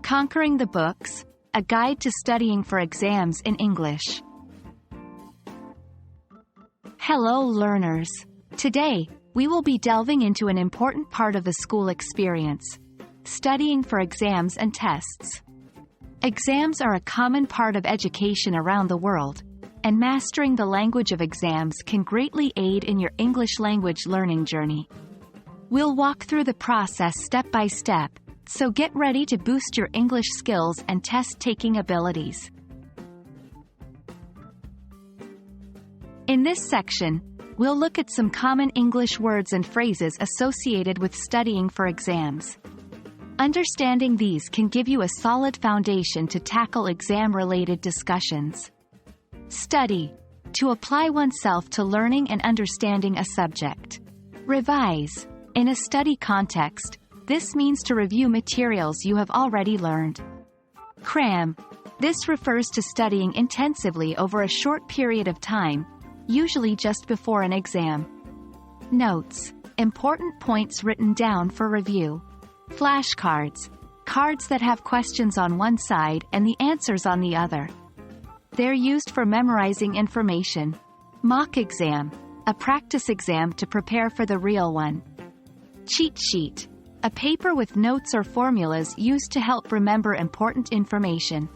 Conquering the Books, a guide to studying for exams in English. Hello learners. Today, we will be delving into an important part of the school experience, studying for exams and tests. Exams are a common part of education around the world, and mastering the language of exams can greatly aid in your English language learning journey. We'll walk through the process step by step, so get ready to boost your English skills and test-taking abilities. In this section, we'll look at some common English words and phrases associated with studying for exams. Understanding these can give you a solid foundation to tackle exam-related discussions. Study. To apply oneself to learning and understanding a subject. Revise. In a study context, this means to review materials you have already learned. Cram. This refers to studying intensively over a short period of time, usually just before an exam. Notes. Important points written down for review. Flashcards. Cards that have questions on one side and the answers on the other. They're used for memorizing information. Mock exam. A practice exam to prepare for the real one. Cheat sheet. A paper with notes or formulas used to help remember important information.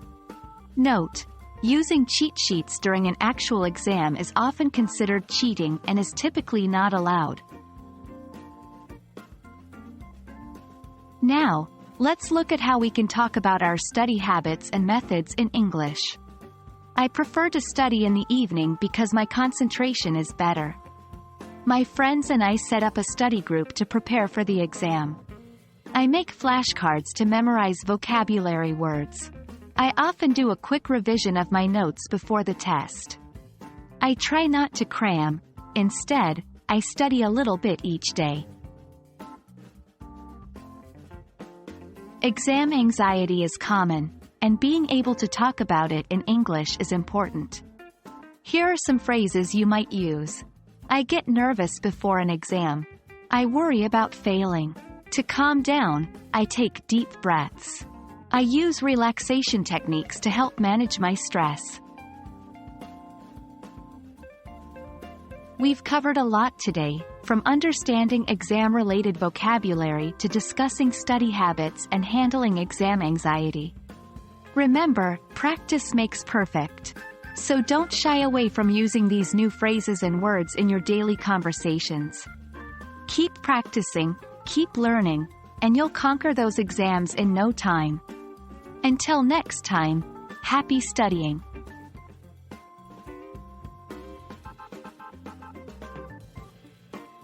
Note. Using cheat sheets during an actual exam is often considered cheating and is typically not allowed. Now, let's look at how we can talk about our study habits and methods in English. I prefer to study in the evening because my concentration is better. My friends and I set up a study group to prepare for the exam. I make flashcards to memorize vocabulary words. I often do a quick revision of my notes before the test. I try not to cram. Instead, I study a little bit each day. Exam anxiety is common, and being able to talk about it in English is important. Here are some phrases you might use. I get nervous before an exam. I worry about failing. To calm down, I take deep breaths. I use relaxation techniques to help manage my stress. We've covered a lot today, from understanding exam-related vocabulary to discussing study habits and handling exam anxiety. Remember, practice makes perfect. So don't shy away from using these new phrases and words in your daily conversations. Keep practicing, keep learning, and you'll conquer those exams in no time. Until next time, happy studying!